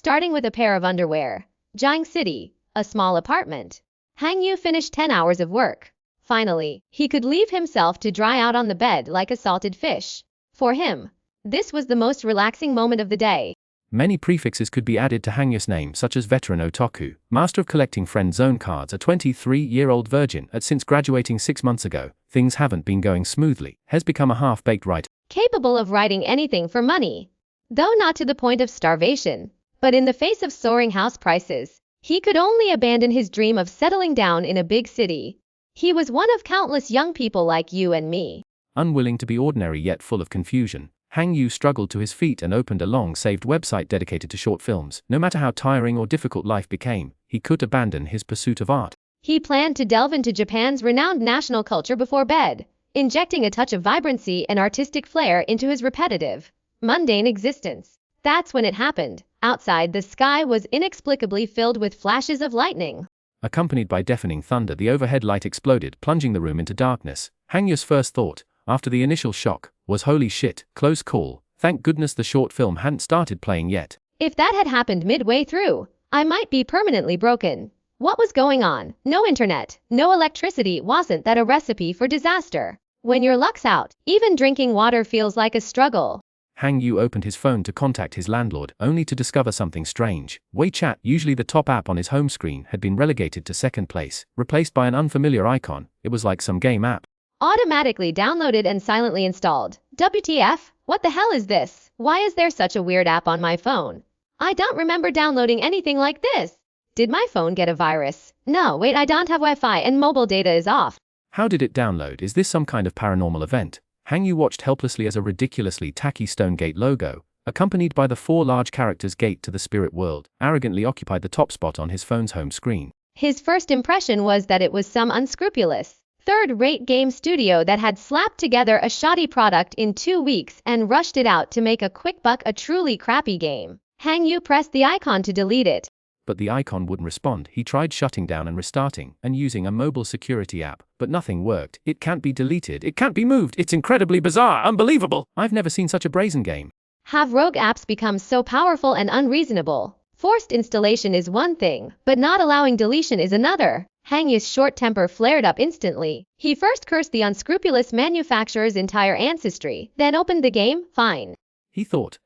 starting with a pair of underwear. Jiang City, a small apartment. Hang Yu finished 10 hours of work. Finally, he could leave himself to dry out on the bed like a salted fish. For him, this was the most relaxing moment of the day. Many prefixes could be added to Hangyu's name, such as veteran otaku, master of collecting friend zone cards, a 23-year-old virgin, and since graduating 6 months ago, things haven't been going smoothly, has become a half-baked writer. Capable of writing anything for money. Though not to the point of starvation, but in the face of soaring house prices, he could only abandon his dream of settling down in a big city. He was one of countless young people like you and me. Unwilling to be ordinary yet full of confusion, Hang Yu struggled to his feet and opened a long-saved website dedicated to short films. No matter how tiring or difficult life became, he could abandon his pursuit of art. He planned to delve into Japan's renowned national culture before bed, injecting a touch of vibrancy and artistic flair into his repetitive, mundane existence. That's when it happened. Outside, the sky was inexplicably filled with flashes of lightning. Accompanied by deafening thunder, the overhead light exploded, plunging the room into darkness. Hang Yu's first thought, after the initial shock, was holy shit, close call. Thank goodness the short film hadn't started playing yet. If that had happened midway through, I might be permanently broken. What was going on? No internet, no electricity. Wasn't that a recipe for disaster? When your luck's out, even drinking water feels like a struggle. Hang Yu opened his phone to contact his landlord, only to discover something strange. WeChat, usually the top app on his home screen, had been relegated to second place, replaced by an unfamiliar icon. It was like some game app. Automatically downloaded and silently installed. WTF? What the hell is this? Why is there such a weird app on my phone? I don't remember downloading anything like this. Did my phone get a virus? No, wait, I don't have Wi-Fi and mobile data is off. How did it download? Is this some kind of paranormal event? Hang Yu watched helplessly as a ridiculously tacky stone gate logo, accompanied by the 4 large characters "Gate to the Spirit World," arrogantly occupied the top spot on his phone's home screen. His first impression was that it was some unscrupulous, third-rate game studio that had slapped together a shoddy product in 2 weeks and rushed it out to make a quick buck. A truly crappy game. Hang Yu pressed the icon to delete it. But the icon wouldn't respond. He tried shutting down and restarting, and using a mobile security app, but nothing worked. It can't be deleted. It can't be moved. It's incredibly bizarre. Unbelievable. I've never seen such a brazen game. Have rogue apps become so powerful and unreasonable? Forced installation is one thing, but not allowing deletion is another. Hang Yu's short temper flared up instantly. He first cursed the unscrupulous manufacturer's entire ancestry, then opened the game. Fine. He thought,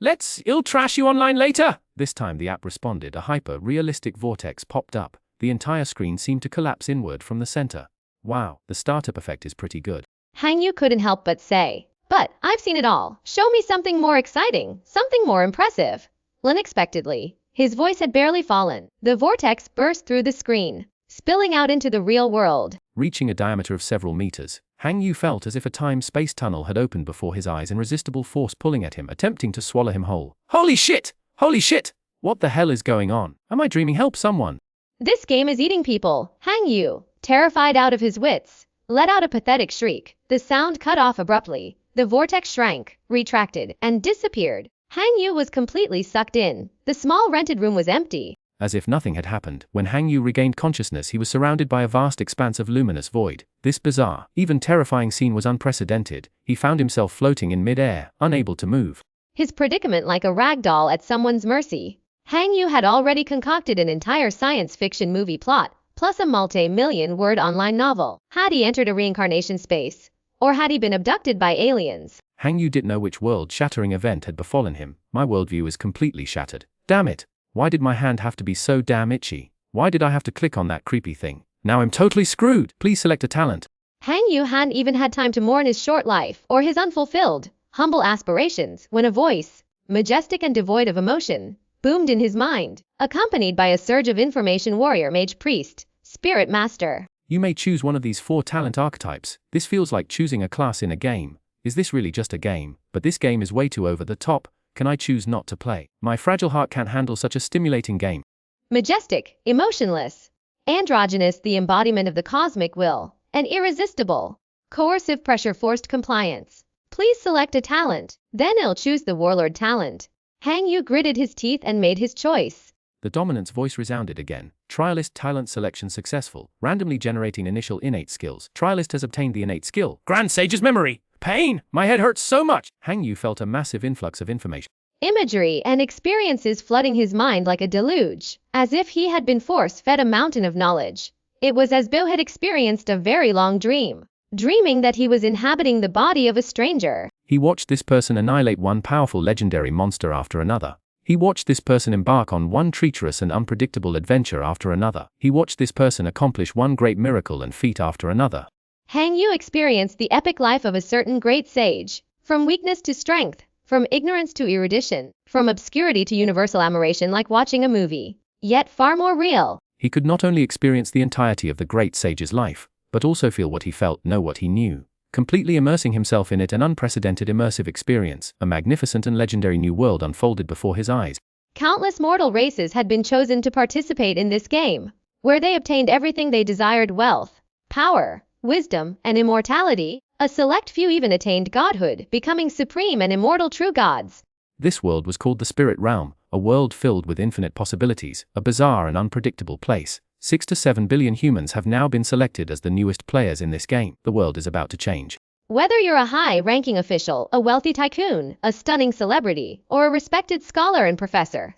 I'll trash you online later. This time the app responded. A hyper-realistic vortex popped up. The entire screen seemed to collapse inward from the center. Wow, the startup effect is pretty good. Hang Yu couldn't help but say, but I've seen it all. Show me something more exciting, something more impressive. Unexpectedly, his voice had barely fallen. The vortex burst through the screen, spilling out into the real world. Reaching a diameter of several meters, Hang Yu felt as if a time-space tunnel had opened before his eyes, an irresistible force pulling at him, attempting to swallow him whole. Holy shit! Holy shit! What the hell is going on? Am I dreaming? Help someone! This game is eating people. Hang Yu, terrified out of his wits, let out a pathetic shriek. The sound cut off abruptly. The vortex shrank, retracted, and disappeared. Hang Yu was completely sucked in. The small rented room was empty. As if nothing had happened, when Hang Yu regained consciousness, he was surrounded by a vast expanse of luminous void. This bizarre, even terrifying scene was unprecedented. He found himself floating in mid-air, unable to move. His predicament like a rag doll at someone's mercy. Hang Yu had already concocted an entire science fiction movie plot, plus a multi-million-word online novel. Had he entered a reincarnation space? Or had he been abducted by aliens? Hang Yu didn't know which world-shattering event had befallen him. My worldview is completely shattered. Damn it! Why did my hand have to be so damn itchy? Why did I have to click on that creepy thing? Now I'm totally screwed. Please select a talent. Hang Yu hadn't even had time to mourn his short life or his unfulfilled, humble aspirations when a voice, majestic and devoid of emotion, boomed in his mind, accompanied by a surge of information: warrior, mage, priest, spirit master. You may choose one of these 4 talent archetypes. This feels like choosing a class in a game. Is this really just a game? But this game is way too over the top. Can I choose not to play? My fragile heart can't handle such a stimulating game. Majestic, emotionless, androgynous, the embodiment of the cosmic will, and irresistible, coercive pressure, forced compliance. Please select a talent. Then he'll choose the warlord talent. Hang Yu gritted his teeth and made his choice. The dominant's voice resounded again. Trialist talent selection successful. Randomly generating initial innate skills. Trialist has obtained the innate skill. Grand Sage's memory. Pain! My head hurts so much! Hang Yu felt a massive influx of information. imagery, and experiences flooding his mind like a deluge, as if he had been force-fed a mountain of knowledge. It was as Bill had experienced a very long dream, dreaming that he was inhabiting the body of a stranger. He watched this person annihilate one powerful legendary monster after another. He watched this person embark on one treacherous and unpredictable adventure after another. He watched this person accomplish one great miracle and feat after another. Hang Yu experienced the epic life of a certain great sage, from weakness to strength, from ignorance to erudition, from obscurity to universal admiration, like watching a movie, yet far more real. He could not only experience the entirety of the great sage's life, but also feel what he felt, know what he knew, completely immersing himself in it. An unprecedented immersive experience, a magnificent and legendary new world unfolded before his eyes. Countless mortal races had been chosen to participate in this game, where they obtained everything they desired: wealth, power, wisdom, and immortality. A select few even attained godhood, becoming supreme and immortal true gods. This world was called the Spirit Realm, a world filled with infinite possibilities, a bizarre and unpredictable place. 6 to 7 billion humans have now been selected as the newest players in this game. The world is about to change. Whether you're a high-ranking official, a wealthy tycoon, a stunning celebrity, or a respected scholar and professor,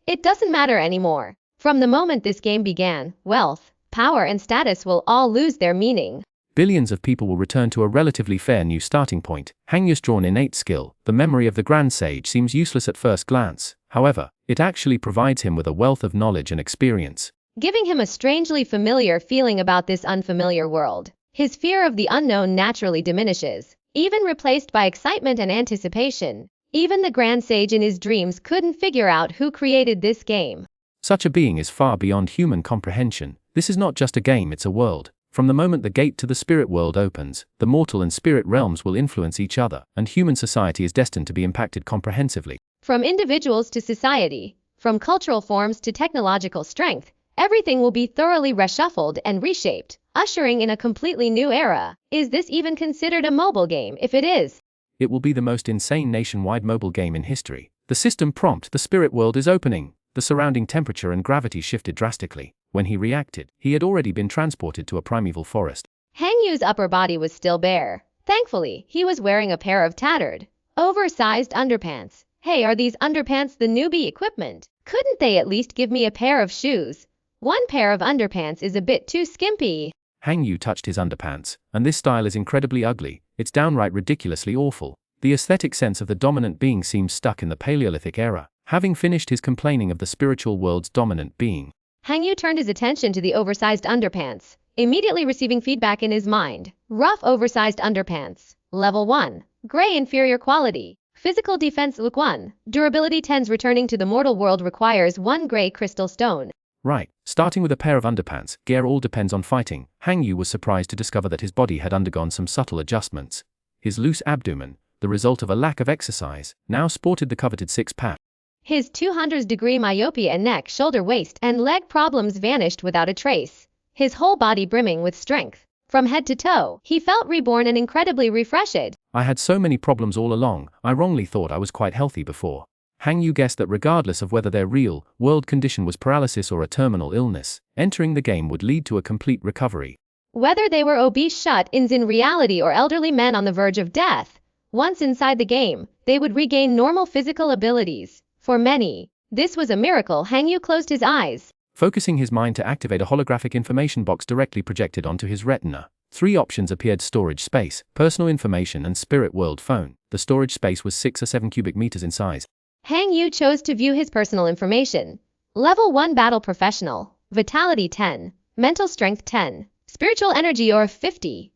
it doesn't matter anymore. From the moment this game began, wealth, power, and status will all lose their meaning. Billions of people will return to a relatively fair new starting point. Hang Yu's drawn innate skill, the memory of the Grand Sage, seems useless at first glance. However, it actually provides him with a wealth of knowledge and experience, giving him a strangely familiar feeling about this unfamiliar world. His fear of the unknown naturally diminishes, even replaced by excitement and anticipation. Even the Grand Sage in his dreams couldn't figure out who created this game. Such a being is far beyond human comprehension. This is not just a game, it's a world. From the moment the gate to the spirit world opens, the mortal and spirit realms will influence each other, and human society is destined to be impacted comprehensively. From individuals to society, from cultural forms to technological strength, everything will be thoroughly reshuffled and reshaped, ushering in a completely new era. Is this even considered a mobile game? If it is, it will be the most insane nationwide mobile game in history. The system prompt: the spirit world is opening. The surrounding temperature and gravity shifted drastically. When he reacted, he had already been transported to a primeval forest. Hang Yu's upper body was still bare. Thankfully, he was wearing a pair of tattered, oversized underpants. Hey, are these underpants the newbie equipment? Couldn't they at least give me a pair of shoes? One pair of underpants is a bit too skimpy. Hang Yu touched his underpants, and this style is incredibly ugly. It's downright ridiculously awful. The aesthetic sense of the dominant being seems stuck in the Paleolithic era. Having finished his complaining of the spiritual world's dominant being, Hang Yu turned his attention to the oversized underpants, immediately receiving feedback in his mind. Rough oversized underpants. Level 1. Gray inferior quality. Physical defense look 1. Durability 10s. Returning to the mortal world requires 1 gray crystal stone. Right, starting with a pair of underpants, gear all depends on fighting. Hang Yu was surprised to discover that his body had undergone some subtle adjustments. His loose abdomen, the result of a lack of exercise, now sported the coveted six-pack. His 200-degree myopia and neck, shoulder, waist, and leg problems vanished without a trace. His whole body brimming with strength. From head to toe, he felt reborn and incredibly refreshed. I had so many problems all along. I wrongly thought I was quite healthy before. Hang Yu guessed that regardless of whether their real world condition was paralysis or a terminal illness, entering the game would lead to a complete recovery. Whether they were obese shut-ins in reality or elderly men on the verge of death, once inside the game, they would regain normal physical abilities. For many, this was a miracle. Hang Yu closed his eyes, focusing his mind to activate a holographic information box directly projected onto his retina. 3 options appeared: storage space, personal information, and spirit world phone. The storage space was 6 or 7 cubic meters in size. Hang Yu chose to view his personal information. Level 1 Battle Professional. Vitality 10. Mental Strength 10. Spiritual Energy or 50.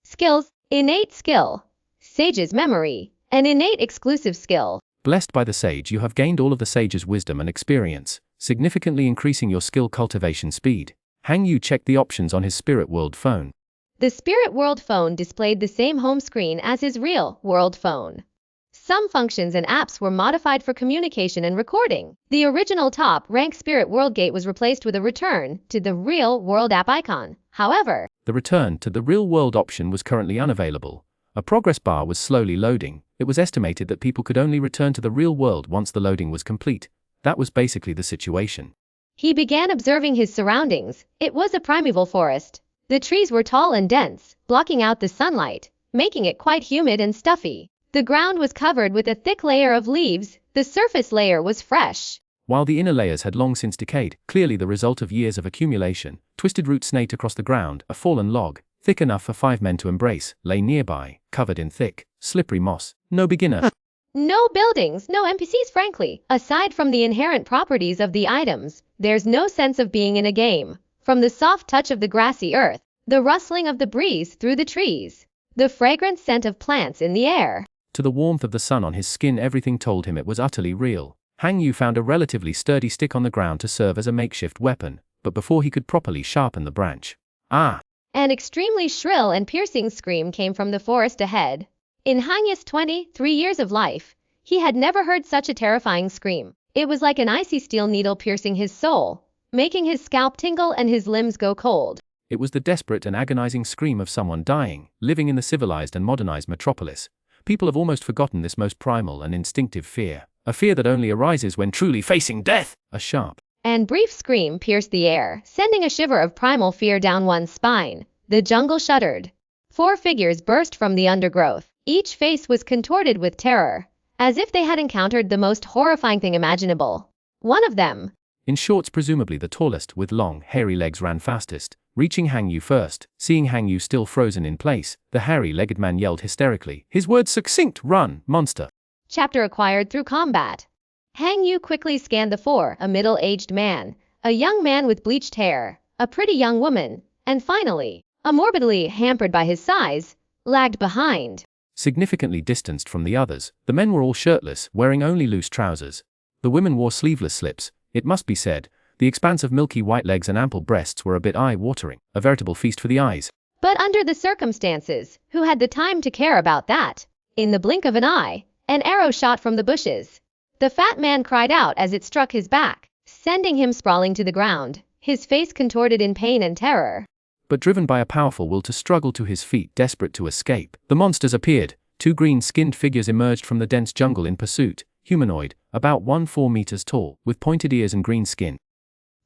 Skills: Innate Skill. Sage's Memory. An innate exclusive skill. Blessed by the Sage, you have gained all of the Sage's wisdom and experience, significantly increasing your skill cultivation speed. Hang Yu checked the options on his Spirit World phone. The Spirit World phone displayed the same home screen as his real world phone. Some functions and apps were modified for communication and recording. The original top-ranked Spirit World gate was replaced with a return to the real world app icon. However, the return to the real world option was currently unavailable. A progress bar was slowly loading. It was estimated that people could only return to the real world once the loading was complete. That was basically the situation. He began observing his surroundings. It was a primeval forest. The trees were tall and dense, blocking out the sunlight, making it quite humid and stuffy. The ground was covered with a thick layer of leaves, the surface layer was fresh, while the inner layers had long since decayed, clearly the result of years of accumulation. Twisted roots snaked across the ground, a fallen log, thick enough for 5 men to embrace, lay nearby, covered in thick, slippery moss. No beginner. No buildings, no NPCs frankly. Aside from the inherent properties of the items, there's no sense of being in a game. From the soft touch of the grassy earth, the rustling of the breeze through the trees, the fragrant scent of plants in the air, to the warmth of the sun on his skin, everything told him it was utterly real. Han Yu found a relatively sturdy stick on the ground to serve as a makeshift weapon, but before he could properly sharpen the branch, an extremely shrill and piercing scream came from the forest ahead. In Han Yu's 23 years of life, he had never heard such a terrifying scream. It was like an icy steel needle piercing his soul, making his scalp tingle and his limbs go cold. It was the desperate and agonizing scream of someone dying. Living in the civilized and modernized metropolis, people have almost forgotten this most primal and instinctive fear, a fear that only arises when truly facing death. A sharp and brief scream pierced the air, sending a shiver of primal fear down one's spine. The jungle shuddered. 4 figures burst from the undergrowth. Each face was contorted with terror, as if they had encountered the most horrifying thing imaginable. One of them, in shorts, presumably the tallest, with long, hairy legs, ran fastest, reaching Han Yu first. Seeing Han Yu still frozen in place, the hairy-legged man yelled hysterically, his words succinct, "Run, monster!" Chapter acquired through combat. Han Yu quickly scanned the 4, a middle-aged man, a young man with bleached hair, a pretty young woman, and finally, a morbidly hampered by his size, lagged behind. Significantly distanced from the others, the men were all shirtless, wearing only loose trousers. The women wore sleeveless slips. It must be said, the expanse of milky white legs and ample breasts were a bit eye-watering, a veritable feast for the eyes. But under the circumstances, who had the time to care about that? In the blink of an eye, an arrow shot from the bushes. The fat man cried out as it struck his back, sending him sprawling to the ground, his face contorted in pain and terror. But driven by a powerful will to struggle to his feet, desperate to escape, the monsters appeared. 2 green-skinned figures emerged from the dense jungle in pursuit, humanoid, about 1.4 meters tall, with pointed ears and green skin.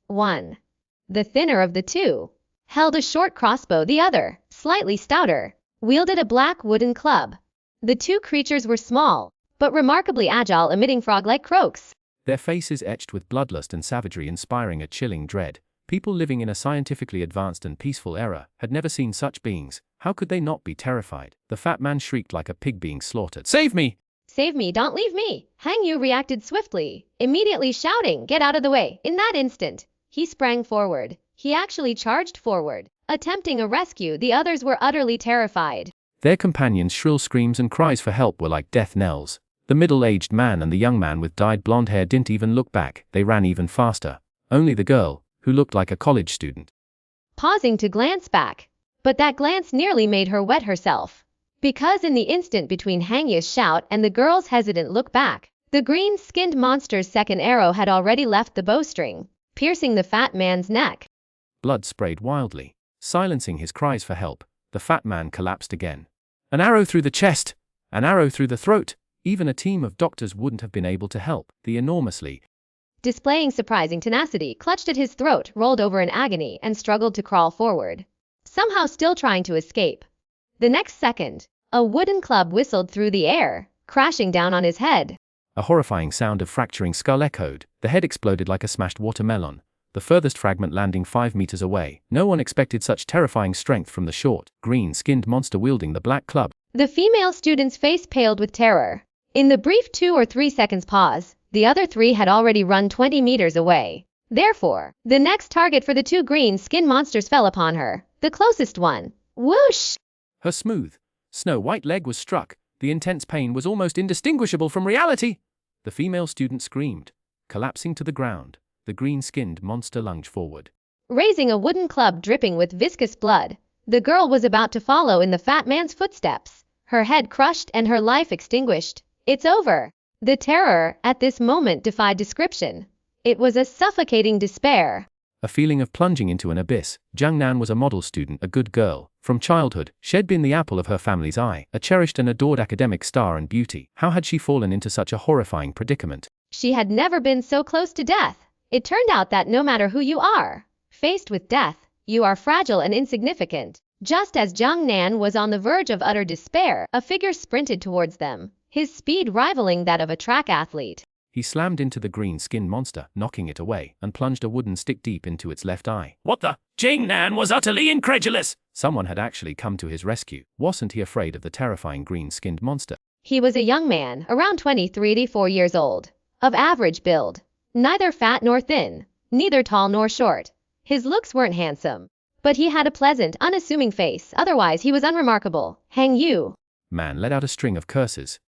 One, the thinner of the 2, held a short crossbow. The other, slightly stouter, wielded a black wooden club. The 2 creatures were small, but remarkably agile, emitting frog-like croaks. Their faces etched with bloodlust and savagery, inspiring a chilling dread. People living in a scientifically advanced and peaceful era had never seen such beings. How could they not be terrified? The fat man shrieked like a pig being slaughtered. "Save me! Save me, don't leave me!" Han Yu reacted swiftly, immediately shouting, "Get out of the way!" In that instant, he sprang forward. He actually charged forward, attempting a rescue. The others were utterly terrified. Their companions' shrill screams and cries for help were like death knells. The middle-aged man and the young man with dyed blonde hair didn't even look back. They ran even faster. Only the girl, who looked like a college student, pausing to glance back. But that glance nearly made her wet herself. Because in the instant between Han Yu's shout and the girl's hesitant look back, the green-skinned monster's second arrow had already left the bowstring, piercing the fat man's neck. Blood sprayed wildly. Silencing his cries for help, the fat man collapsed again. An arrow through the chest! An arrow through the throat! Even a team of doctors wouldn't have been able to help. The enormously displaying surprising tenacity, clutched at his throat, rolled over in agony, and struggled to crawl forward, somehow still trying to escape. The next second, a wooden club whistled through the air, crashing down on his head. A horrifying sound of fracturing skull echoed. The head exploded like a smashed watermelon, the furthest fragment landing 5 meters away. No one expected such terrifying strength from the short, green-skinned monster wielding the black club. The female student's face paled with terror. In the brief 2 or 3 seconds pause, the other 3 had already run 20 meters away. Therefore, the next target for the 2 green-skinned monsters fell upon her, the closest one. Whoosh! Her smooth, snow-white leg was struck. The intense pain was almost indistinguishable from reality. The female student screamed. Collapsing to the ground, the green-skinned monster lunged forward, raising a wooden club dripping with viscous blood. The girl was about to follow in the fat man's footsteps, her head crushed and her life extinguished. It's over. The terror at this moment defied description. It was a suffocating despair. A feeling of plunging into an abyss. Xuanhuan was a model student, a good girl. From childhood, she'd been the apple of her family's eye, a cherished and adored academic star and beauty. How had she fallen into such a horrifying predicament? She had never been so close to death. It turned out that no matter who you are, faced with death, you are fragile and insignificant. Just as Xuanhuan was on the verge of utter despair, a figure sprinted towards them. his speed rivaling that of a track athlete. He slammed into the green-skinned monster, knocking it away, and plunged a wooden stick deep into its left eye. What the? Jingnan was utterly incredulous. Someone had actually come to his rescue. Wasn't he afraid of the terrifying green-skinned monster? He was a young man, around 23 to 4 years old, of average build. Neither fat nor thin, neither tall nor short. His looks weren't handsome, but he had a pleasant, unassuming face. Otherwise he was unremarkable. Hang you. Man let out a string of curses.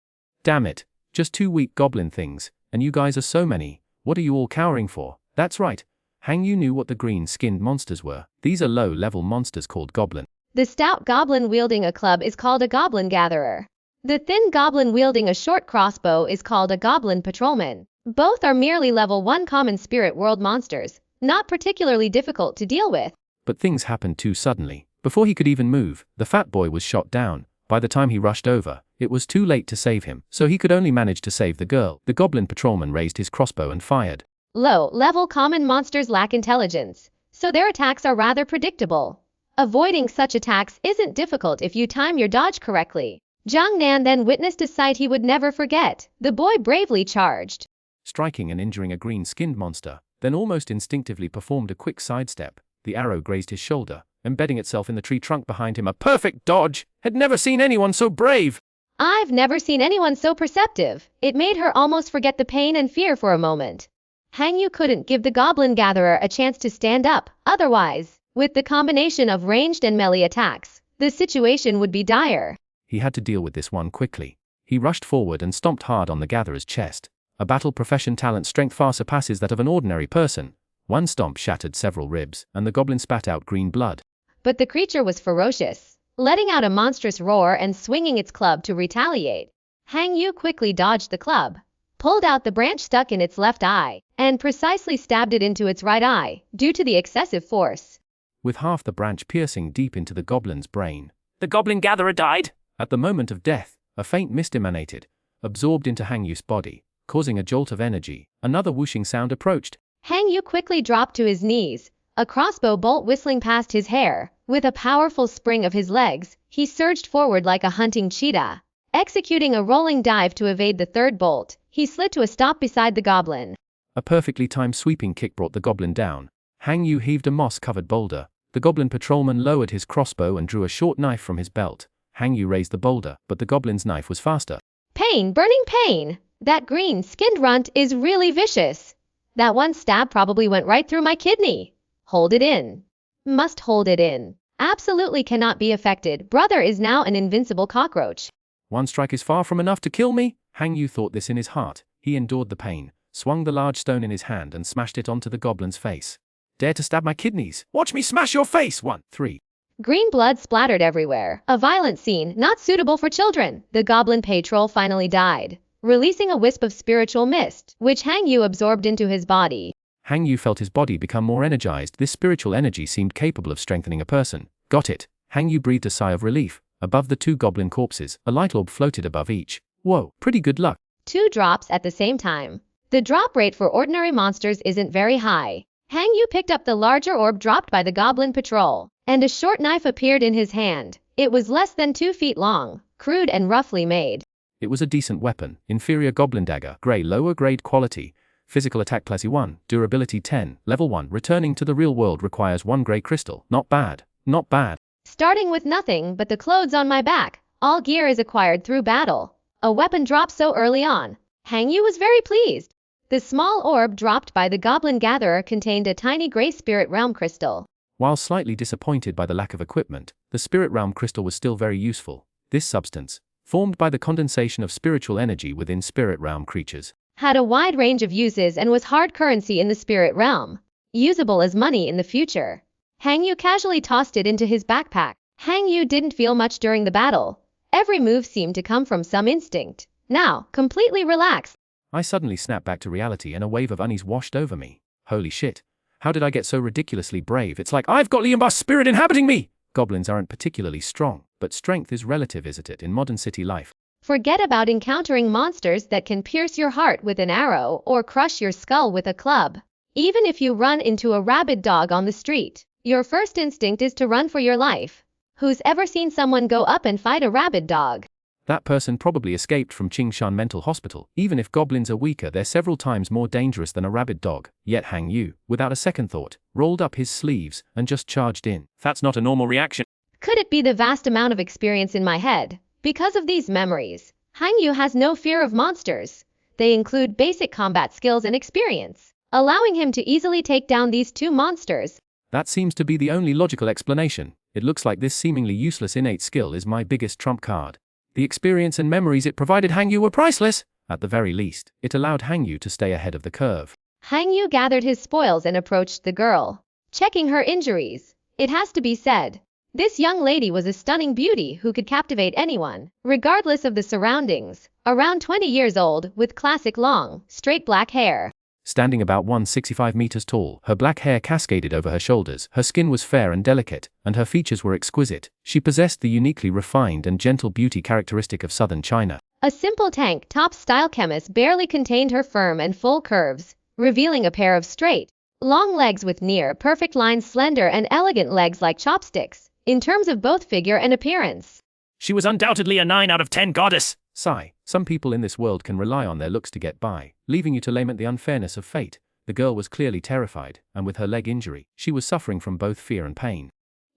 Damn it, just 2 weak goblin things, and you guys are so many. What are you all cowering for? That's right. Hang you knew what the green-skinned monsters were. These are low-level monsters called goblin. The stout goblin wielding a club is called a goblin gatherer. The thin goblin wielding a short crossbow is called a goblin patrolman. Both are merely level 1 common spirit world monsters, not particularly difficult to deal with. But things happened too suddenly. Before he could even move, the fat boy was shot down. By the time he rushed over, it was too late to save him, so he could only manage to save the girl. The goblin patrolman raised his crossbow and fired. Low-level common monsters lack intelligence, so their attacks are rather predictable. Avoiding such attacks isn't difficult if you time your dodge correctly. Xuanhuan then witnessed a sight he would never forget. The boy bravely charged, Striking and injuring a green-skinned monster, then almost instinctively performed a quick sidestep. The arrow grazed his shoulder, embedding itself in the tree trunk behind him. A perfect dodge! Had never seen anyone so brave! I've never seen anyone so perceptive. It made her almost forget the pain and fear for a moment. Hang Yu couldn't give the goblin gatherer a chance to stand up, otherwise, with the combination of ranged and melee attacks, the situation would be dire. He had to deal with this one quickly. He rushed forward and stomped hard on the gatherer's chest. A battle profession talent strength far surpasses that of an ordinary person. One stomp shattered several ribs, and the goblin spat out green blood. But the creature was ferocious, letting out a monstrous roar and swinging its club to retaliate. Hang Yu quickly dodged the club, pulled out the branch stuck in its left eye, and precisely stabbed it into its right eye, due to the excessive force. With half the branch piercing deep into the goblin's brain. The goblin gatherer died. At the moment of death, a faint mist emanated, absorbed into Hang Yu's body, causing a jolt of energy. Another whooshing sound approached. Hang Yu quickly dropped to his knees, a crossbow bolt whistling past his hair. With a powerful spring of his legs, he surged forward like a hunting cheetah. Executing a rolling dive to evade the third bolt, he slid to a stop beside the goblin. A perfectly timed sweeping kick brought the goblin down. Hang Yu heaved a moss-covered boulder. The goblin patrolman lowered his crossbow and drew a short knife from his belt. Hang Yu raised the boulder, but the goblin's knife was faster. Pain, burning pain! That green-skinned runt is really vicious. That one stab probably went right through my kidney. Hold it in. Must hold it in. Absolutely cannot be affected. Brother is now an invincible cockroach. One strike is far from enough to kill me? Hang Yu thought this in his heart. He endured the pain, swung the large stone in his hand and smashed it onto the goblin's face. Dare to stab my kidneys? Watch me smash your face. 1, 3. Green blood splattered everywhere. A violent scene, not suitable for children. The goblin patrol finally died, releasing a wisp of spiritual mist, which Hang Yu absorbed into his body. Hang Yu felt his body become more energized. This spiritual energy seemed capable of strengthening a person. Got it. Hang Yu breathed a sigh of relief. Above the 2 goblin corpses, a light orb floated above each. Whoa, pretty good luck. 2 drops at the same time. The drop rate for ordinary monsters isn't very high. Hang Yu picked up the larger orb dropped by the goblin patrol, and a short knife appeared in his hand. It was less than 2 feet long, crude and roughly made. It was a decent weapon. Inferior goblin dagger, grey, lower grade quality. Physical attack class 1, durability 10, level 1. Returning to the real world requires 1 grey crystal. Not bad. Not bad. Starting with nothing but the clothes on my back, all gear is acquired through battle. A weapon dropped so early on. Hang Yu was very pleased. The small orb dropped by the goblin gatherer contained a tiny grey spirit realm crystal. While slightly disappointed by the lack of equipment, the spirit realm crystal was still very useful. This substance, formed by the condensation of spiritual energy within spirit realm creatures, had a wide range of uses and was hard currency in the spirit realm, usable as money in the future. Hang Yu casually tossed it into his backpack. Hang Yu didn't feel much during the battle. Every move seemed to come from some instinct. Now, completely relaxed, I suddenly snapped back to reality and a wave of unease washed over me. Holy shit. How did I get so ridiculously brave? It's like I've got Liambar's spirit inhabiting me! Goblins aren't particularly strong, but strength is relative, isn't it, in modern city life? Forget about encountering monsters that can pierce your heart with an arrow or crush your skull with a club. Even if you run into a rabid dog on the street, your first instinct is to run for your life. Who's ever seen someone go up and fight a rabid dog? That person probably escaped from Qingshan Mental Hospital. Even if goblins are weaker, they're several times more dangerous than a rabid dog. Yet Hang Yu, without a second thought, rolled up his sleeves and just charged in. That's not a normal reaction. Could it be the vast amount of experience in my head? Because of these memories, Hang Yu has no fear of monsters. They include basic combat skills and experience, allowing him to easily take down these two monsters. That seems to be the only logical explanation. It looks like this seemingly useless innate skill is my biggest trump card. The experience and memories it provided Hang Yu were priceless. At the very least, it allowed Hang Yu to stay ahead of the curve. Hang Yu gathered his spoils and approached the girl, checking her injuries. It has to be said, this young lady was a stunning beauty who could captivate anyone, regardless of the surroundings. Around 20 years old, with classic long, straight black hair. Standing about 165 meters tall, her black hair cascaded over her shoulders, her skin was fair and delicate, and her features were exquisite. She possessed the uniquely refined and gentle beauty characteristic of southern China. A simple tank top style chemist barely contained her firm and full curves, revealing a pair of straight, long legs with near perfect lines, slender and elegant legs like chopsticks, in terms of both figure and appearance. She was undoubtedly a 9 out of 10 goddess. Sigh. Some people in this world can rely on their looks to get by, leaving you to lament the unfairness of fate. The girl was clearly terrified, and with her leg injury, she was suffering from both fear and pain.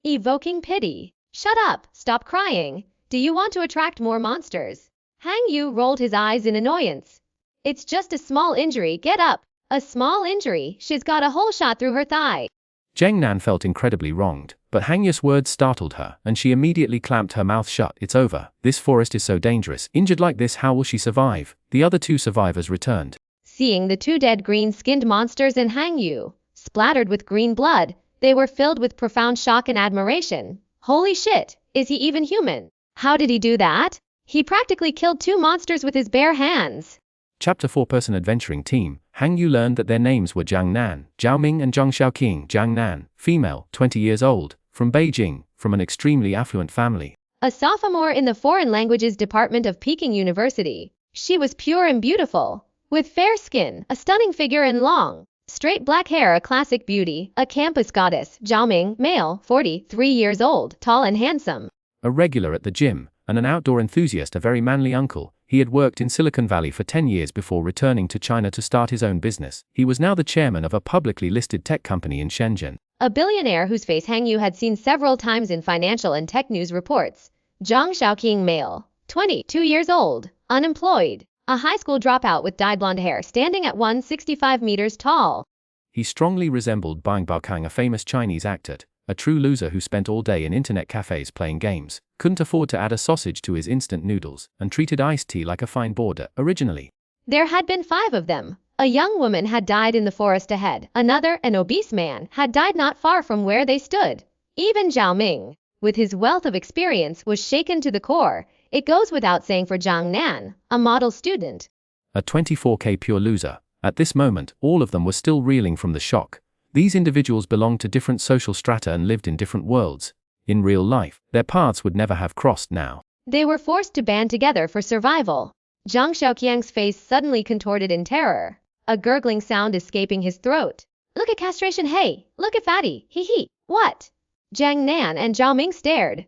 Evoking pity. Shut up, stop crying. Do you want to attract more monsters? Hang Yu rolled his eyes in annoyance. It's just a small injury, get up. A small injury, she's got a hole shot through her thigh. Zheng Nan felt incredibly wronged, but Hang Yu's words startled her, and she immediately clamped her mouth shut. It's over. This forest is so dangerous. Injured like this, how will she survive? The other two survivors returned. Seeing the two dead green-skinned monsters and Hang Yu, splattered with green blood, they were filled with profound shock and admiration. Holy shit, is he even human? How did he do that? He practically killed two monsters with his bare hands. Chapter 4 Adventuring Team. Hang Yu learned that their names were Jiang Nan, Zhao Ming and Zhang Xiaoqing. Jiang Nan, female, 20 years old, from Beijing, from an extremely affluent family. A sophomore in the Foreign Languages Department of Peking University. She was pure and beautiful, with fair skin, a stunning figure and long, straight black hair, a classic beauty, a campus goddess. Zhao Ming, male, 43 years old, tall and handsome. A regular at the gym, and an outdoor enthusiast, a very manly uncle. He had worked in Silicon Valley for 10 years before returning to China to start his own business. He was now the chairman of a publicly listed tech company in Shenzhen. A billionaire whose face Hang Yu had seen several times in financial and tech news reports. Zhang Xiaoqing, male, 22 years old, unemployed, a high school dropout with dyed blonde hair, standing at 165 meters tall. He strongly resembled Bang Baokang, a famous Chinese actor, a true loser who spent all day in internet cafes playing games, couldn't afford to add a sausage to his instant noodles, and treated iced tea like a fine border. Originally, there had been 5 of them. A young woman had died in the forest ahead. Another, an obese man, had died not far from where they stood. Even Zhao Ming, with his wealth of experience, was shaken to the core. It goes without saying for Jiang Nan, a model student. A 24K pure loser. At this moment, all of them were still reeling from the shock. These individuals belonged to different social strata and lived in different worlds. In real life, their paths would never have crossed now. They were forced to band together for survival. Zhang Xiaoqiang's face suddenly contorted in terror, a gurgling sound escaping his throat. Look at castration, hey, look at fatty, hee hee, what? Jiang Nan and Zhao Ming stared,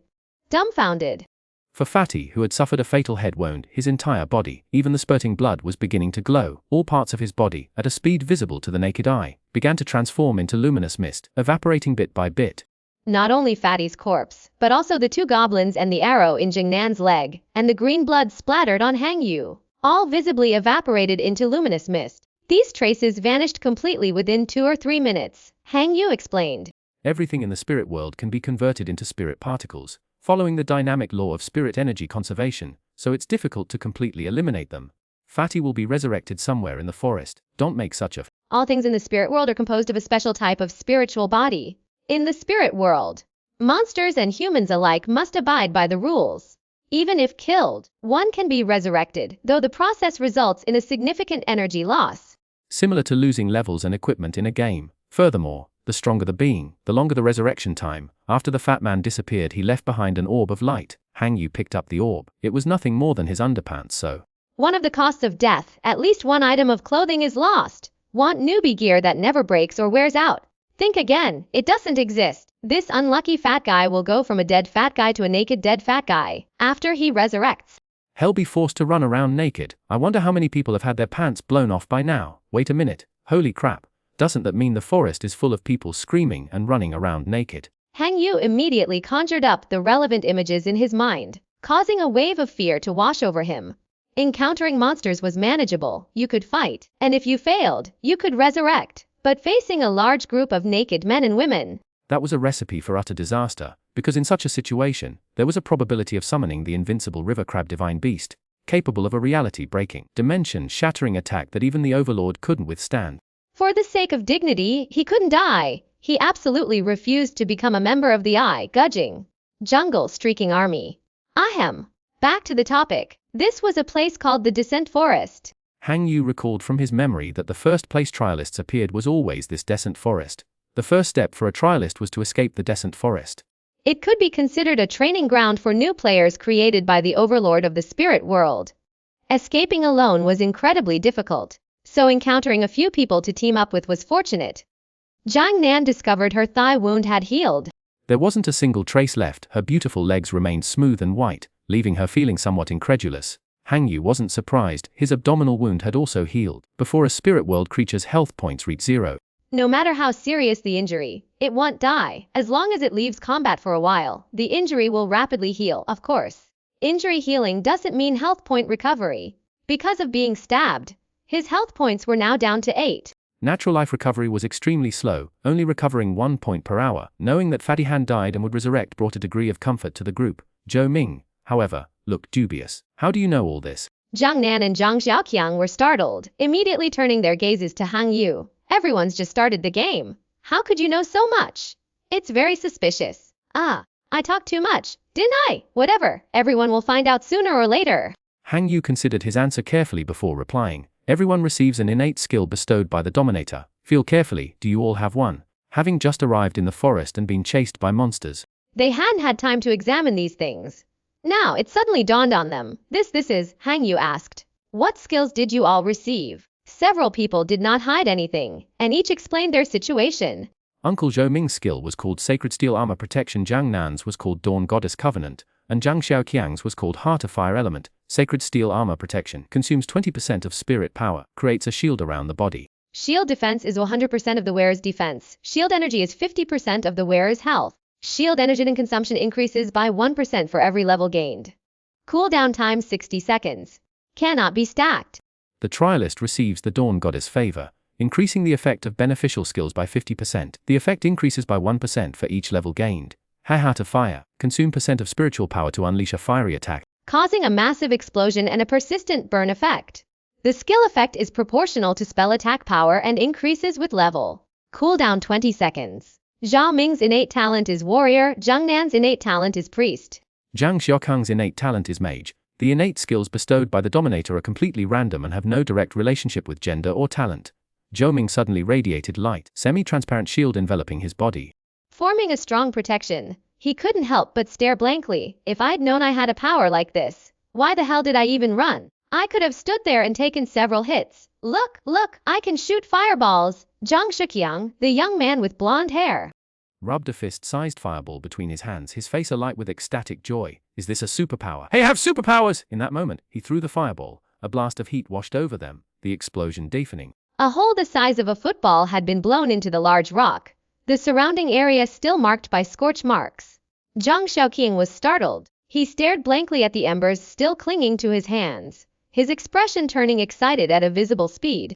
dumbfounded. For Fatty, who had suffered a fatal head wound, his entire body, even the spurting blood, was beginning to glow. All parts of his body, at a speed visible to the naked eye, began to transform into luminous mist, evaporating bit by bit. Not only Fatty's corpse, but also the 2 goblins and the arrow in Jiang Nan's leg, and the green blood splattered on Hang Yu, all visibly evaporated into luminous mist. These traces vanished completely within 2 or 3 minutes, Hang Yu explained. Everything in the spirit world can be converted into spirit particles, following the dynamic law of spirit energy conservation, so it's difficult to completely eliminate them. Fatty will be resurrected somewhere in the forest. Don't make such a All things in the spirit world are composed of a special type of spiritual body. In the spirit world, monsters and humans alike must abide by the rules. Even if killed, one can be resurrected, though the process results in a significant energy loss. Similar to losing levels and equipment in a game. Furthermore, the stronger the being, the longer the resurrection time. After the fat man disappeared, he left behind an orb of light. Hang Yu picked up the orb. It was nothing more than his underpants, so. One of the costs of death, at least one item of clothing is lost. Want newbie gear that never breaks or wears out? Think again, it doesn't exist. This unlucky fat guy will go from a dead fat guy to a naked dead fat guy after he resurrects. Hell be forced to run around naked. I wonder how many people have had their pants blown off by now. Wait a minute. Holy crap. Doesn't that mean the forest is full of people screaming and running around naked? Hang Yu immediately conjured up the relevant images in his mind, causing a wave of fear to wash over him. Encountering monsters was manageable, you could fight, and if you failed, you could resurrect. But facing a large group of naked men and women, that was a recipe for utter disaster, because in such a situation, there was a probability of summoning the invincible river crab divine beast, capable of a reality-breaking, dimension-shattering attack that even the Overlord couldn't withstand. For the sake of dignity, he couldn't die. He absolutely refused to become a member of the Gudging Jungle Streaking Army. Ahem. Back to the topic. This was a place called the Descent Forest. Hang Yu recalled from his memory that the first place trialists appeared was always this Descent Forest. The first step for a trialist was to escape the Descent Forest. It could be considered a training ground for new players created by the Overlord of the Spirit World. Escaping alone was incredibly difficult, so encountering a few people to team up with was fortunate. Zhang Nan discovered her thigh wound had healed. There wasn't a single trace left, her beautiful legs remained smooth and white, leaving her feeling somewhat incredulous. Hang Yu wasn't surprised, his abdominal wound had also healed, before a spirit world creature's health points reached 0. No matter how serious the injury, it won't die. As long as it leaves combat for a while, the injury will rapidly heal, of course. Injury healing doesn't mean health point recovery. Because of being stabbed, his health points were now down to 8. Natural life recovery was extremely slow, only recovering 1 point per hour. Knowing that Fatty Han died and would resurrect brought a degree of comfort to the group. Zhou Ming, however, looked dubious. How do you know all this? Zhang Nan and Zhang Xiaoqiang were startled, immediately turning their gazes to Hang Yu. Everyone's just started the game. How could you know so much? It's very suspicious. I talked too much, didn't I? Whatever, everyone will find out sooner or later. Hang Yu considered his answer carefully before replying. Everyone receives an innate skill bestowed by the Dominator. Feel carefully, do you all have one? Having just arrived in the forest and been chased by monsters, they hadn't had time to examine these things. Now it suddenly dawned on them. This is, Hang Yu asked. What skills did you all receive? Several people did not hide anything, and each explained their situation. Uncle Zhou Ming's skill was called Sacred Steel Armor Protection, Zhang Nan's was called Dawn Goddess Covenant, and Zhang Xiaoqiang's was called Heart of Fire Element. Sacred Steel Armor Protection consumes 20% of spirit power, creates a shield around the body. Shield defense is 100% of the wearer's defense. Shield energy is 50% of the wearer's health. Shield energy consumption increases by 1% for every level gained. Cooldown time 60 seconds. Cannot be stacked. The trialist receives the Dawn Goddess favor, increasing the effect of beneficial skills by 50%. The effect increases by 1% for each level gained. Heart of Fire, consume % of spiritual power to unleash a fiery attack, causing a massive explosion and a persistent burn effect. The skill effect is proportional to spell attack power and increases with level. Cooldown 20 seconds. Zhao Ming's innate talent is Warrior, Zhang Nan's innate talent is Priest. Zhang Xiaoqiang's innate talent is Mage. The innate skills bestowed by the Dominator are completely random and have no direct relationship with gender or talent. Zhou Ming suddenly radiated light, semi-transparent shield enveloping his body, forming a strong protection. He couldn't help but stare blankly. If I'd known I had a power like this, why the hell did I even run? I could have stood there and taken several hits. Look, I can shoot fireballs. Zhang Xiaoqiang, the young man with blonde hair, rubbed a fist-sized fireball between his hands, his face alight with ecstatic joy. Is this a superpower? Hey, I have superpowers! In that moment, he threw the fireball. A blast of heat washed over them, the explosion deafening. A hole the size of a football had been blown into the large rock, the surrounding area still marked by scorch marks. Zhang Xiaoqiang was startled. He stared blankly at the embers still clinging to his hands, his expression turning excited at a visible speed.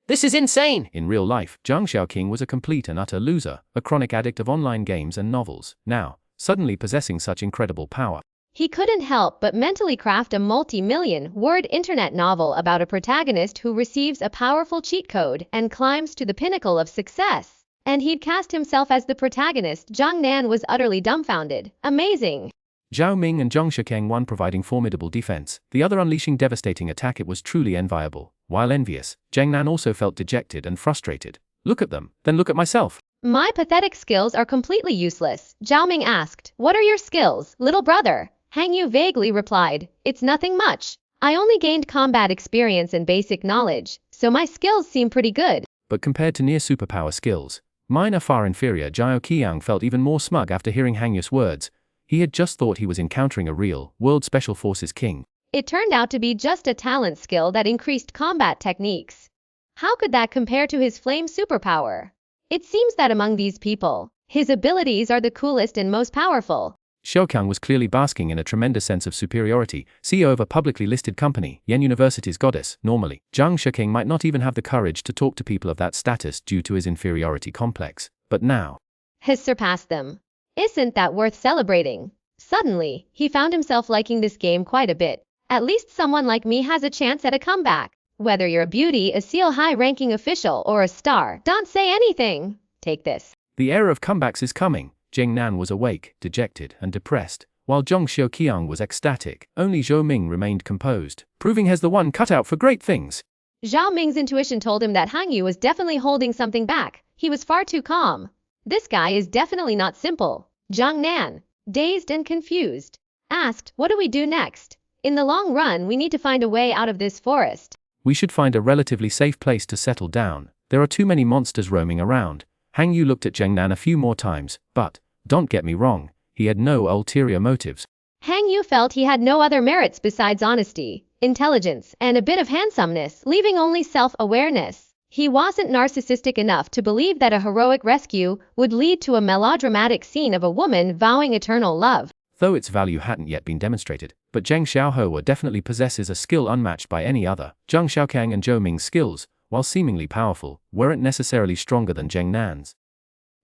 This is insane! In real life, Zhang Xiaoqiang was a complete and utter loser, a chronic addict of online games and novels. Now, suddenly possessing such incredible power, he couldn't help but mentally craft a multi-million-word internet novel about a protagonist who receives a powerful cheat code and climbs to the pinnacle of success. And he'd cast himself as the protagonist. Zhang Nan was utterly dumbfounded. Amazing. Zhao Ming and Zhang Xiaoqiang, one providing formidable defense, the other unleashing devastating attack. It was truly enviable. While envious, Zhang Nan also felt dejected and frustrated. Look at them, then look at myself. My pathetic skills are completely useless. Zhao Ming asked, what are your skills, little brother? Hang Yu vaguely replied, it's nothing much. I only gained combat experience and basic knowledge, so my skills seem pretty good. But compared to near superpower skills, mine are far inferior. Zhao Qiang felt even more smug after hearing Hang Yu's words. He had just thought he was encountering a real, world special forces king. It turned out to be just a talent skill that increased combat techniques. How could that compare to his flame superpower? It seems that among these people, his abilities are the coolest and most powerful. Xiaoqiang was clearly basking in a tremendous sense of superiority, CEO of a publicly listed company, Yen University's goddess. Normally, Zhang Shiqing might not even have the courage to talk to people of that status due to his inferiority complex. But now, Has surpassed them. Isn't that worth celebrating? Suddenly, he found himself liking this game quite a bit. At least someone like me has a chance at a comeback. Whether you're a beauty, a seal high-ranking official, or a star, don't say anything. Take this. the era of comebacks is coming. Jing Nan was awake, dejected, and depressed, while Zhong Xiaoqiang was ecstatic. Only Zhou Ming remained composed, proving he's the one cut out for great things. Zhao Ming's intuition told him that Han Yu was definitely holding something back. He was far too calm. This guy is definitely not simple. Zhang Nan, dazed and confused, asked, "What do we do next? In the long run, we need to find a way out of this forest." We should find a relatively safe place to settle down. There are too many monsters roaming around. Han Yu looked at Zheng Nan a few more times, but, don't get me wrong, he had no ulterior motives. Han Yu felt he had no other merits besides honesty, intelligence, and a bit of handsomeness, leaving only self-awareness. He wasn't narcissistic enough to believe that a heroic rescue would lead to a melodramatic scene of a woman vowing eternal love. Though its value hadn't yet been demonstrated, but Zheng Xiaohou definitely possesses a skill unmatched by any other. Zhang Xiaoqiang and Zhou Ming's skills, while seemingly powerful, weren't necessarily stronger than Zheng Nan's.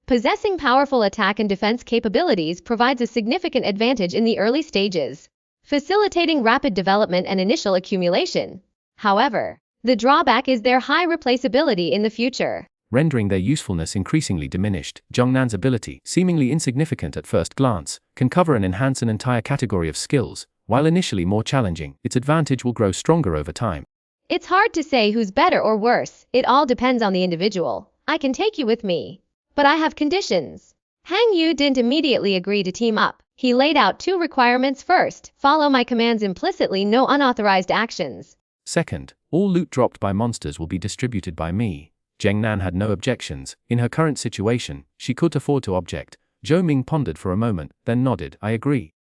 Possessing powerful attack and defense capabilities provides a significant advantage in the early stages, facilitating rapid development and initial accumulation. However, the drawback is their high replaceability in the future, rendering their usefulness increasingly diminished. Zhong Nan's ability, seemingly insignificant at first glance, can cover and enhance an entire category of skills. While initially more challenging, its advantage will grow stronger over time. It's hard to say who's better or worse. It all depends on the individual. I can take you with me, but I have conditions. Han Yu didn't immediately agree to team up. He laid out 2 requirements. First, follow my commands implicitly, no unauthorized actions. Second, all loot dropped by monsters will be distributed by me. Zheng Nan had no objections. In her current situation, she could afford to object. Zhou Ming pondered for a moment, then nodded. "I agree,"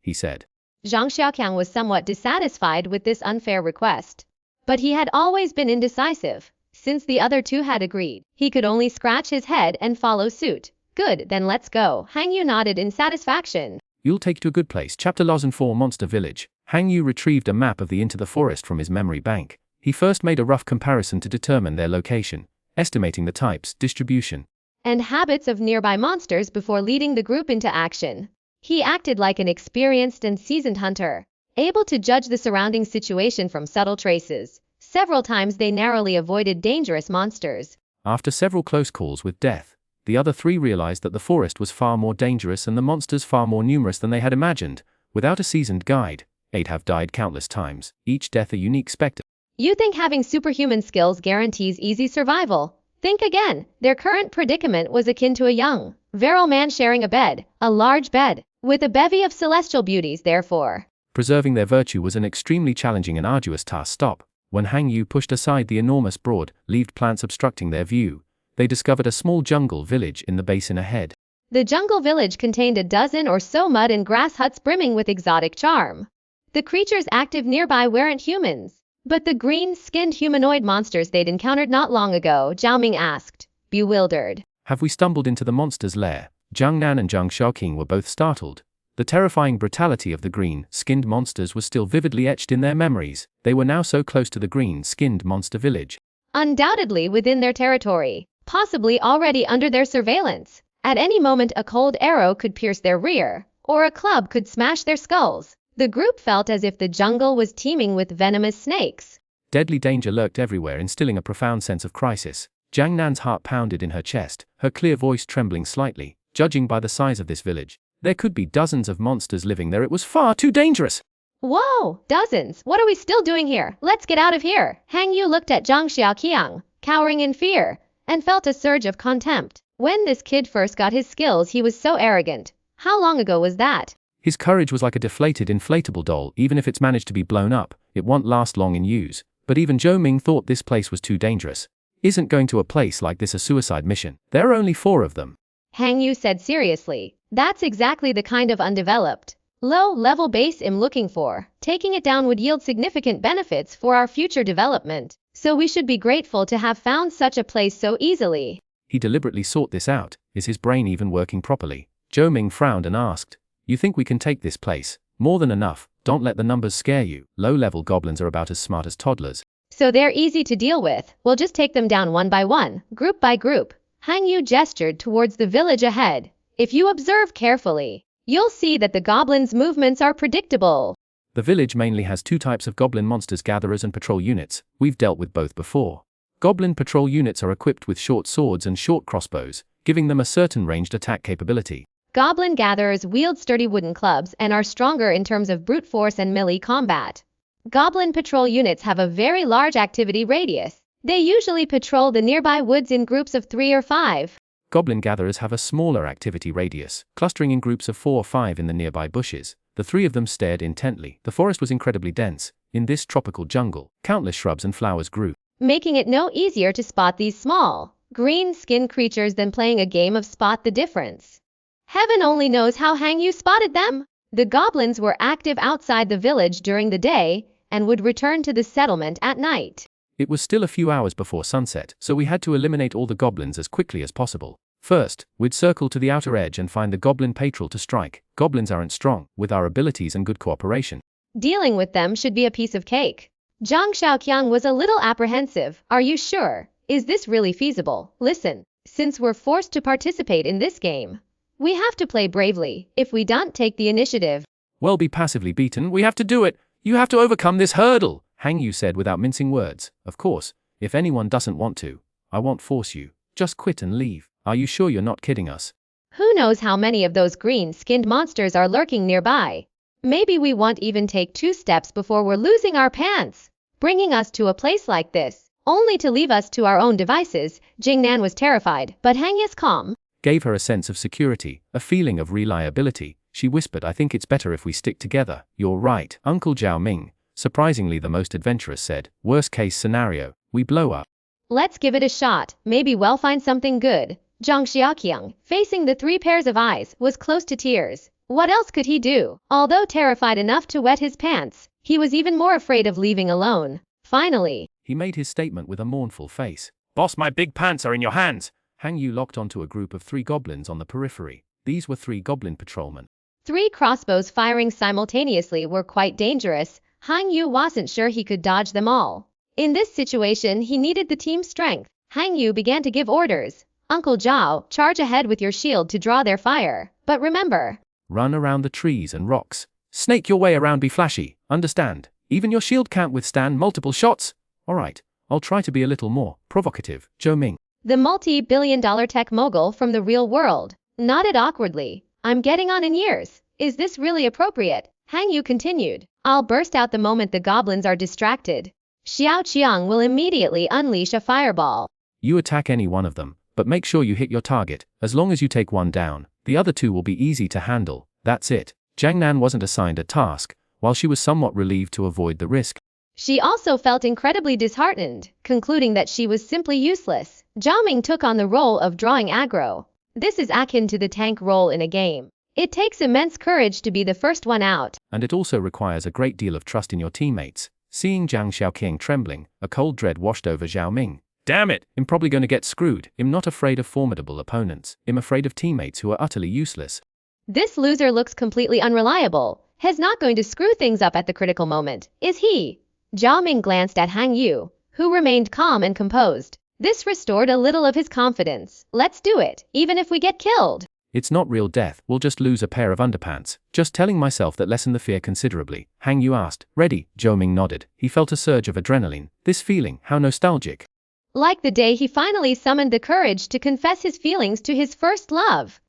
he said. Zhang Xiaoqiang was somewhat dissatisfied with this unfair request, but he had always been indecisive. Since the other 2 had agreed, he could only scratch his head and follow suit. "Good, then let's go." Han Yu nodded in satisfaction. "You'll take to a good place." Chapter Lozen 4 Monster Village. Han Yu retrieved a map of the Into the Forest from his memory bank. He first made a rough comparison to determine their location, estimating the types, distribution, and habits of nearby monsters before leading the group into action. He acted like an experienced and seasoned hunter, able to judge the surrounding situation from subtle traces. Several times they narrowly avoided dangerous monsters. After several close calls with death, the other 3 realized that the forest was far more dangerous and the monsters far more numerous than they had imagined. Without a seasoned guide, 8 have died countless times, each death a unique specter. You think having superhuman skills guarantees easy survival? Think again. Their current predicament was akin to a young, virile man sharing a bed, a large bed, with a bevy of celestial beauties. Therefore, preserving their virtue was an extremely challenging and arduous task. Stop. When Han Yu pushed aside the enormous broad-leaved plants obstructing their view, they discovered a small jungle village in the basin ahead. The jungle village contained a dozen or so mud and grass huts brimming with exotic charm. The creatures active nearby weren't humans, but the green-skinned humanoid monsters they'd encountered not long ago. Zhao Ming asked, bewildered. "Have we stumbled into the monster's lair?" Zhang Nan and Zhang Xiaoqing were both startled. The terrifying brutality of the green-skinned monsters was still vividly etched in their memories. They were now so close to the green-skinned monster village. Undoubtedly within their territory, possibly already under their surveillance. At any moment a cold arrow could pierce their rear, or a club could smash their skulls. The group felt as if the jungle was teeming with venomous snakes. Deadly danger lurked everywhere, instilling a profound sense of crisis. Zhang Nan's heart pounded in her chest, her clear voice trembling slightly. Judging by the size of this village, there could be dozens of monsters living there. It was far too dangerous. Whoa, dozens? What are we still doing here? Let's get out of here. Han Yu looked at Zhang Xiaoqiang, cowering in fear, and felt a surge of contempt. When this kid first got his skills, he was so arrogant. How long ago was that? His courage was like a deflated inflatable doll. Even if it's managed to be blown up, it won't last long in use. But even Zhou Ming thought this place was too dangerous. Isn't going to a place like this a suicide mission? There are only 4 of them. Han Yu said seriously. That's exactly the kind of undeveloped, low-level base I'm looking for. Taking it down would yield significant benefits for our future development, so we should be grateful to have found such a place so easily. He deliberately sought this out. Is his brain even working properly? Zhou Ming frowned and asked, "You think we can take this place? More than enough. Don't let the numbers scare you. Low-level goblins are about as smart as toddlers." So they're easy to deal with. We'll just take them down one by one, group by group. Hang Yu gestured towards the village ahead. If you observe carefully, you'll see that the goblins' movements are predictable. The village mainly has two types of goblin monsters: gatherers and patrol units. We've dealt with both before. Goblin patrol units are equipped with short swords and short crossbows, giving them a certain ranged attack capability. Goblin gatherers wield sturdy wooden clubs and are stronger in terms of brute force and melee combat. Goblin patrol units have a very large activity radius. They usually patrol the nearby woods in groups of 3 or 5. Goblin gatherers have a smaller activity radius, clustering in groups of 4 or 5 in the nearby bushes. The three of them stared intently. The forest was incredibly dense. In this tropical jungle, countless shrubs and flowers grew, making it no easier to spot these small, green-skinned creatures than playing a game of spot the difference. Heaven only knows how Hang Yu spotted them. The goblins were active outside the village during the day and would return to the settlement at night. It was still a few hours before sunset, so we had to eliminate all the goblins as quickly as possible. First, we'd circle to the outer edge and find the goblin patrol to strike. Goblins aren't strong, with our abilities and good cooperation. Dealing with them should be a piece of cake. Zhang Xiaoqiang was a little apprehensive. Are you sure? Is this really feasible? Listen, since we're forced to participate in this game, we have to play bravely. If we don't take the initiative, Well, be passively beaten. We have to do it. You have to overcome this hurdle, Hang Yu said without mincing words. Of course, if anyone doesn't want to, I won't force you. Just quit and leave. Are you sure you're not kidding us? Who knows how many of those green-skinned monsters are lurking nearby? Maybe we won't even take 2 steps before we're losing our pants. Bringing us to a place like this, only to leave us to our own devices. Jingnan was terrified, but Hang Yu's calm gave her a sense of security, a feeling of reliability. She whispered, "I think it's better if we stick together." "You're right." Uncle Zhao Ming, surprisingly the most adventurous, said. "Worst case scenario, we blow up." Let's give it a shot. Maybe we'll find something good. Zhang Xiaoqiang, facing the 3 pairs of eyes, was close to tears. What else could he do? Although terrified enough to wet his pants, he was even more afraid of leaving alone. Finally, he made his statement with a mournful face. "Boss, my big pants are in your hands." Hang Yu locked onto a group of 3 goblins on the periphery. These were 3 goblin patrolmen. 3 crossbows firing simultaneously were quite dangerous. Hang Yu wasn't sure he could dodge them all. In this situation, he needed the team's strength. Hang Yu began to give orders. Uncle Zhao, charge ahead with your shield to draw their fire. But remember, run around the trees and rocks. Snake your way around, be flashy. Understand? Even your shield can't withstand multiple shots. Alright, I'll try to be a little more provocative. Zhou Ming, the multi-billion-dollar tech mogul from the real world, nodded awkwardly. I'm getting on in years. Is this really appropriate? Hang Yu continued. I'll burst out the moment the goblins are distracted. Xiao Qiang will immediately unleash a fireball. You attack any one of them, but make sure you hit your target. As long as you take one down, the other 2 will be easy to handle. That's it. Jiangnan wasn't assigned a task, while she was somewhat relieved to avoid the risk. She also felt incredibly disheartened, concluding that she was simply useless. Zhao Ming took on the role of drawing aggro. This is akin to the tank role in a game. It takes immense courage to be the first one out. And it also requires a great deal of trust in your teammates. Seeing Zhang Xiaoqiang trembling, a cold dread washed over Zhao Ming. Damn it! I'm probably going to get screwed. I'm not afraid of formidable opponents. I'm afraid of teammates who are utterly useless. This loser looks completely unreliable. He's not going to screw things up at the critical moment, is he? Zhao Ming glanced at Hang Yu, who remained calm and composed. This restored a little of his confidence. Let's do it, even if we get killed. It's not real death, we'll just lose a pair of underpants. Just telling myself that lessened the fear considerably. Hang Yu asked. Ready? Zhou Ming nodded. He felt a surge of adrenaline. This feeling, how nostalgic. Like the day he finally summoned the courage to confess his feelings to his first love.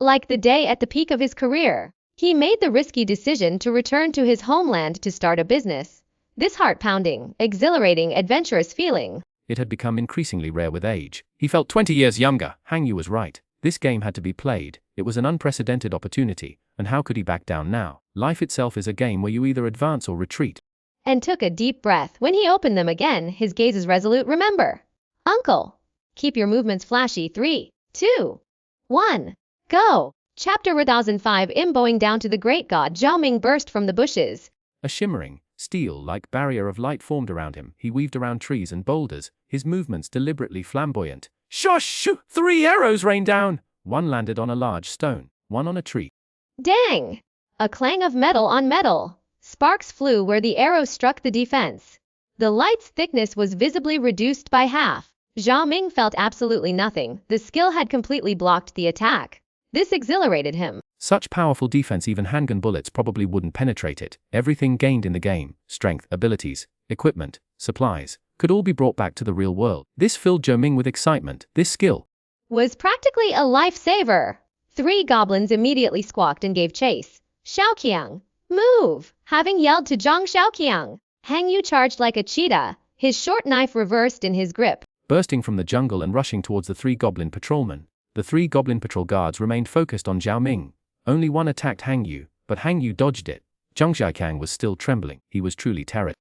Like the day at the peak of his career, he made the risky decision to return to his homeland to start a business. This heart-pounding, exhilarating, adventurous feeling. It had become increasingly rare with age. He felt 20 years younger. Hang Yu was right. This game had to be played. It was an unprecedented opportunity, and how could he back down now? Life itself is a game where you either advance or retreat. And took a deep breath. When he opened them again, his gaze is resolute. Remember, Uncle, keep your movements flashy. 3, 2, 1, go. Chapter 1005 Bowing down to the great god Zhao Ming burst from the bushes. A shimmering, steel-like barrier of light formed around him. He weaved around trees and boulders, his movements deliberately flamboyant. Shush! 3 arrows rained down! One landed on a large stone, one on a tree. Dang! A clang of metal on metal. Sparks flew where the arrow struck the defense. The light's thickness was visibly reduced by half. Zhao Ming felt absolutely nothing. The skill had completely blocked the attack. This exhilarated him. Such powerful defense, even handgun bullets probably wouldn't penetrate it. Everything gained in the game, strength, abilities, equipment, supplies, could all be brought back to the real world. This filled Zhao Ming with excitement. This skill was practically a lifesaver. 3 goblins immediately squawked and gave chase. Xiaoqiang, move! Having yelled to Zhang Xiaoqiang, Hang Yu charged like a cheetah, his short knife reversed in his grip. Bursting from the jungle and rushing towards the 3 goblin patrolmen, the 3 goblin patrol guards remained focused on Zhao Ming. Only one attacked Hang Yu, but Hang Yu dodged it. Zhang Xiaoqiang was still trembling. He was truly terrified.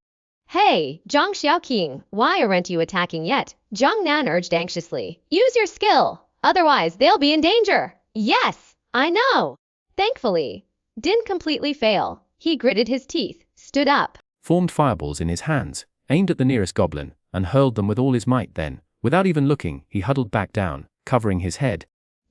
Hey, Zhang Xiaoqiang, why aren't you attacking yet? Zhang Nan urged anxiously. Use your skill, otherwise they'll be in danger. Yes, I know. Thankfully, didn't completely fail. He gritted his teeth, stood up, Formed fireballs in his hands, aimed at the nearest goblin, and hurled them with all his might. Then, without even looking, he huddled back down, covering his head.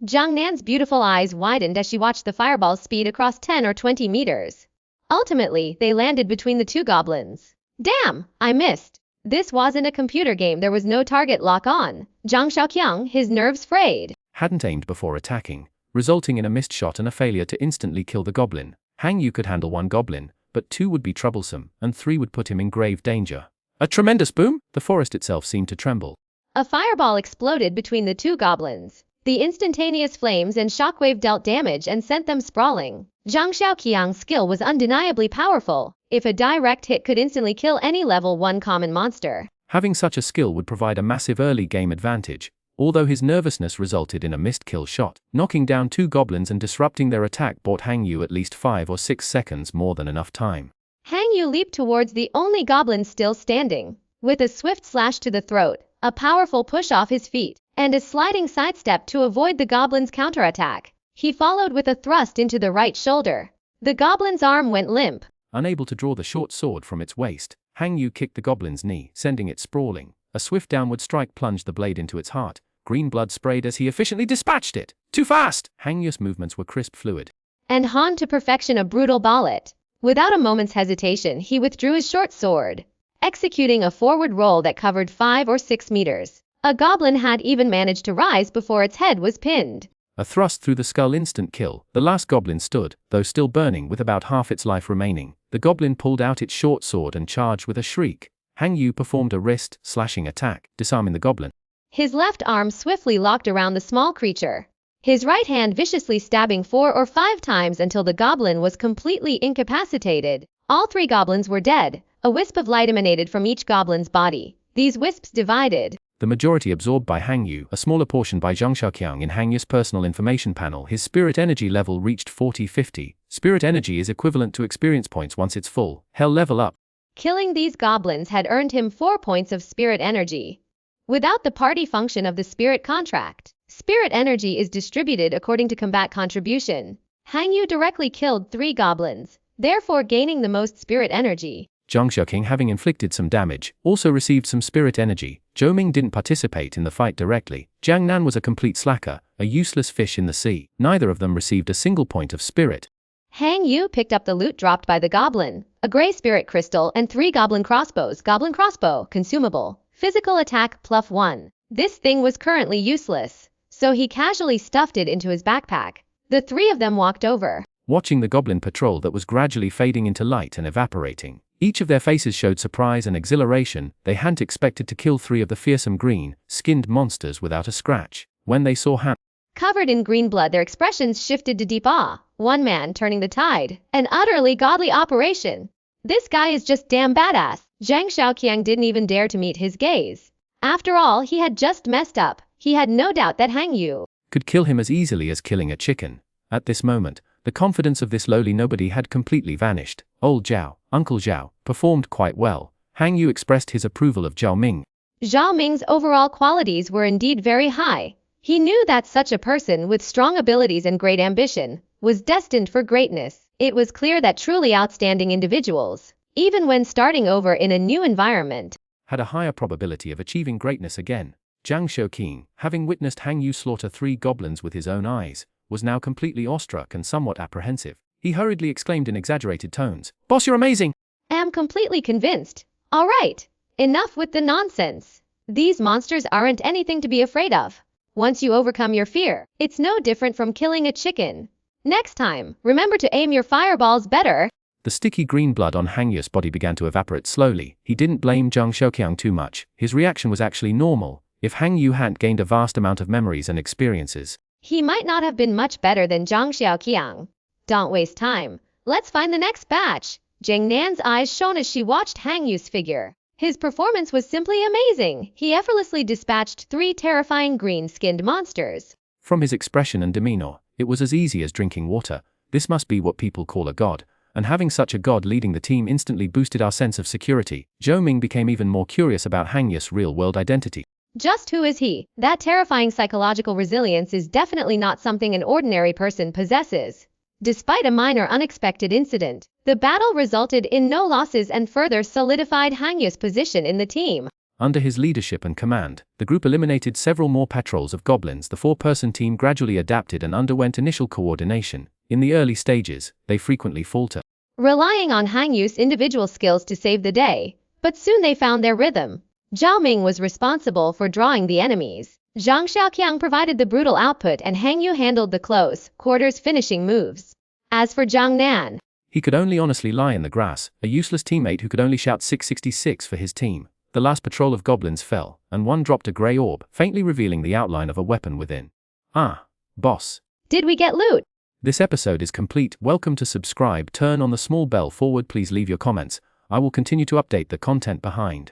Zhang Nan's beautiful eyes widened as she watched the fireballs speed across 10 or 20 meters. Ultimately, they landed between the 2 goblins. Damn, I missed. This wasn't a computer game. There was no target lock on. Zhang Xiaoqiang, his nerves frayed, Hadn't aimed before attacking, resulting in a missed shot and a failure to instantly kill the goblin. Hang Yu could handle 1 goblin, but 2 would be troublesome, and 3 would put him in grave danger. A tremendous boom! The forest itself seemed to tremble. A fireball exploded between the 2 goblins. The instantaneous flames and shockwave dealt damage and sent them sprawling. Zhang Xiaoqiang's skill was undeniably powerful. If a direct hit could instantly kill any level 1 common monster. Having such a skill would provide a massive early game advantage, although his nervousness resulted in a missed kill shot. Knocking down 2 goblins and disrupting their attack bought Hang Yu at least 5 or 6 seconds more than enough time. Hang Yu leaped towards the only goblin still standing. With a swift slash to the throat, a powerful push off his feet, and a sliding sidestep to avoid the goblin's counterattack, he followed with a thrust into the right shoulder. The goblin's arm went limp. Unable to draw the short sword from its waist, Hang Yu kicked the goblin's knee, sending it sprawling. A swift downward strike plunged the blade into its heart. Green blood sprayed as he efficiently dispatched it. Too fast! Hang Yu's movements were crisp, fluid. And honed to perfection a brutal ballet. Without a moment's hesitation, he withdrew his short sword, executing a forward roll that covered 5 or 6 meters. A goblin had even managed to rise before its head was pinned. A thrust through the skull, instant kill. The last goblin stood, though still burning with about half its life remaining. The goblin pulled out its short sword and charged with a shriek. Hang Yu performed a wrist-slashing attack, disarming the goblin. His left arm swiftly locked around the small creature, his right hand viciously stabbing 4 or 5 times until the goblin was completely incapacitated. All 3 goblins were dead. A wisp of light emanated from each goblin's body. These wisps divided, the majority absorbed by Hang Yu, a smaller portion by Zhang Xiaoqiang. In Hang Yu's personal information panel, his spirit energy level reached 40-50. Spirit energy is equivalent to experience points once it's full. Hell, level up. Killing these goblins had earned him 4 points of spirit energy. Without the party function of the spirit contract, spirit energy is distributed according to combat contribution. Hang Yu directly killed 3 goblins, therefore gaining the most spirit energy. Zhang Xiaoqing, having inflicted some damage, also received some spirit energy. Zhao Ming didn't participate in the fight directly. Jiang Nan was a complete slacker, a useless fish in the sea. Neither of them received a single point of spirit. Hang Yu picked up the loot dropped by the goblin, a gray spirit crystal and 3 goblin crossbows. Goblin crossbow, consumable, physical attack +1. This thing was currently useless, so he casually stuffed it into his backpack. The 3 of them walked over, watching the goblin patrol that was gradually fading into light and evaporating. Each of their faces showed surprise and exhilaration. They hadn't expected to kill 3 of the fearsome green-skinned monsters without a scratch. When they saw Han covered in green blood, their expressions shifted to deep awe. One man turning the tide. An utterly godly operation. This guy is just damn badass. Zhang Xiaoqiang didn't even dare to meet his gaze. After all, he had just messed up. He had no doubt that Hang Yu could kill him as easily as killing a chicken. At this moment, the confidence of this lowly nobody had completely vanished. Old Zhao, Uncle Zhao, performed quite well. Hang Yu expressed his approval of Zhao Ming. Zhao Ming's overall qualities were indeed very high. He knew that such a person with strong abilities and great ambition was destined for greatness. It was clear that truly outstanding individuals, even when starting over in a new environment, had a higher probability of achieving greatness again. Zhang Shouqing, having witnessed Hang Yu slaughter 3 goblins with his own eyes, was now completely awestruck and somewhat apprehensive. He hurriedly exclaimed in exaggerated tones, "Boss, you're amazing!" Am completely convinced. All right, enough with the nonsense. These monsters aren't anything to be afraid of. Once you overcome your fear, it's no different from killing a chicken. Next time, remember to aim your fireballs better. The sticky green blood on Hang Yu's body began to evaporate slowly. He didn't blame Zhang Shouqiang too much. His reaction was actually normal. If Hang Yu hadn't gained a vast amount of memories and experiences, he might not have been much better than Zhang Xiaoqiang. Don't waste time. Let's find the next batch. Jing Nan's eyes shone as she watched Hang Yu's figure. His performance was simply amazing. He effortlessly dispatched 3 terrifying green-skinned monsters. From his expression and demeanor, it was as easy as drinking water. This must be what people call a god. And having such a god leading the team instantly boosted our sense of security. Zhou Ming became even more curious about Hang Yu's real-world identity. Just who is he? That terrifying psychological resilience is definitely not something an ordinary person possesses. Despite a minor unexpected incident, the battle resulted in no losses and further solidified Hang Yu's position in the team. Under his leadership and command, the group eliminated several more patrols of goblins. The 4-person team gradually adapted and underwent initial coordination. In the early stages, they frequently faltered, relying on Hang Yu's individual skills to save the day, but soon they found their rhythm. Zhao Ming was responsible for drawing the enemies. Zhang Xiaoqiang provided the brutal output and Hang Yu handled the close quarters finishing moves. As for Zhang Nan, he could only honestly lie in the grass, a useless teammate who could only shout 666 for his team. The last patrol of goblins fell, and one dropped a grey orb, faintly revealing the outline of a weapon within. Ah, boss. Did we get loot? This episode is complete. Welcome to subscribe. Turn on the small bell forward. Please leave your comments. I will continue to update the content behind.